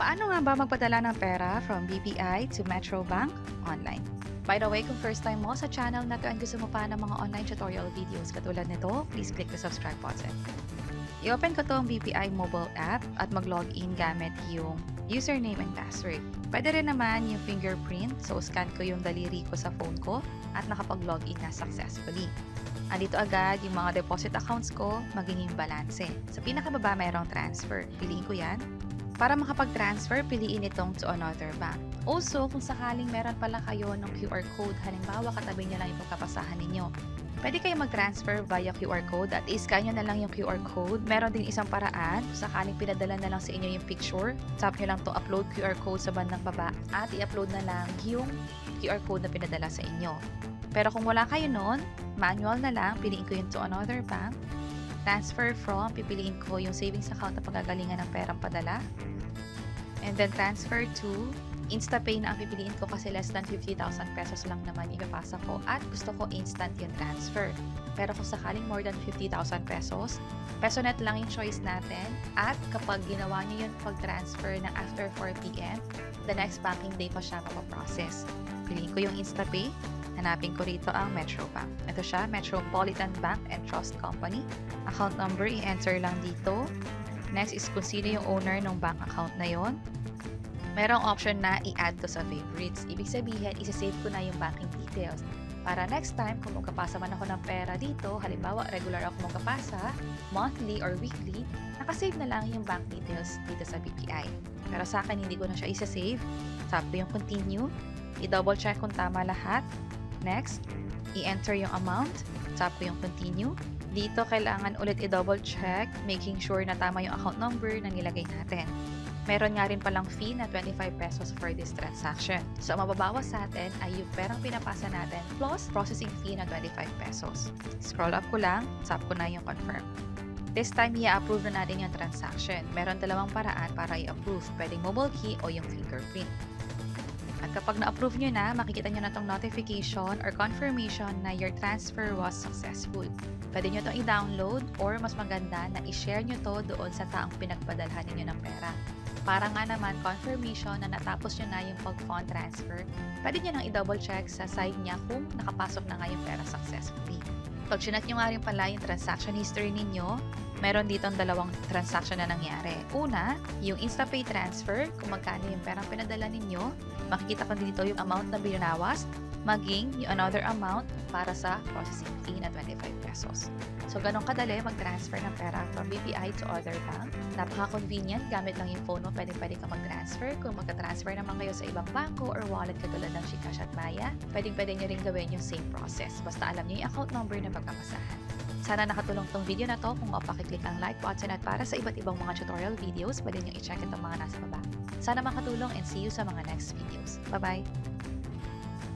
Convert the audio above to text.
Paano nga ba magpadala ng pera from BPI to Metro Bank online? By the way, kung first time mo sa channel na to and gusto mo pa ng mga online tutorial videos katulad nito, please click the subscribe button. I-open ko to ang BPI mobile app at mag-login gamit yung username and password. Pwede rin naman yung fingerprint, so scan ko yung daliri ko sa phone ko at nakapag-login na successfully. Andito agad yung mga deposit accounts ko, magiging balanse. Sa pinakababa mayroong transfer. Piliin ko yan. Para makapag-transfer, piliin itong to another bank. Also, kung sakaling meron pala kayo ng QR code, halimbawa katabi nyo lang yung pagkapasahan ninyo, pwede kayo mag-transfer via QR code at i-scan nyo na lang yung QR code. Meron din isang paraan, kung sakaling pinadala na lang sa inyo yung picture, tap nyo lang to upload QR code sa bandang baba at i-upload na lang yung QR code na pinadala sa inyo. Pero kung wala kayo nun, manual na lang, piliin ko yung to another bank. Transfer from, pipiliin ko yung savings account na pagagalingan ng perang padala. And then transfer to, InstaPay na ang pipiliin ko kasi less than 50,000 pesos lang naman ipapasa ko at gusto ko instant yung transfer. Pero kung sakaling more than 50,000 pesos, PesoNet lang yung choice natin at kapag ginawa nyo yung pag-transfer na after 4 p.m., the next banking day pa siya mapaprocess. Piliin ko yung InstaPay. Hanapin ko rito ang Metro Bank. Ito siya, Metropolitan Bank and Trust Company. Account number, i-enter lang dito. Next is kung sino yung owner ng bank account na yon. Merong option na i-add to sa favorites. Ibig sabihin, isa-save ko na yung banking details. Para next time, kung magkapasa man ako ng pera dito, halimbawa regular ako magkapasa, monthly or weekly, nakasave na lang yung bank details dito sa BPI. Pero sa akin, hindi ko na siya isa-save. Tap ko yung continue. I-double check kung tama lahat. Next, i-enter yung amount. Tap ko yung continue. Dito, kailangan ulit i-double check, making sure na tama yung account number na nilagay natin. Meron nga rin palang fee na 25 pesos for this transaction. So, mababawas sa atin ay yung perang pinapasa natin plus processing fee na 25 pesos. Scroll up ko lang, tap ko na yung confirm. This time, i-approve na natin yung transaction. Meron dalawang paraan para i-approve. Pwedeng mobile key o yung fingerprint. At kapag na-approve nyo na, makikita nyo na itong notification or confirmation na your transfer was successful. Pwede nyo itong i-download or mas maganda na i-share nyo to doon sa taong pinagpadalhan ninyo ng pera. Para nga naman confirmation na natapos nyo na yung pag-fund transfer, pwede nyo nang i-double check sa side niya kung nakapasok na nga yung pera successfully. Pag sinat nyo nga rin pala yung transaction history ninyo, meron ditong dalawang transaction na nangyari. Una, yung InstaPay transfer, kung magkano yung perang pinadala ninyo, makikita ko dito yung amount na binawas, maging yung another amount para sa processing fee na 25 pesos. So, ganun kadali mag-transfer ng pera from BPI to other bank. Napaka-convenient, gamit lang yung phone mo, pwede ka mag-transfer. Kung magka-transfer naman kayo sa ibang bangko or wallet katulad ng GCash at Maya, pwede nyo rin gawin yung same process. Basta alam nyo yung account number na pagkapasahan. Sana nakatulong tong video na to. Kung pakiclick ang like button at para sa iba't ibang mga tutorial videos, pwede nyo i-check itong mga nasa baba. Sana makatulong and see you sa mga next videos. Bye-bye!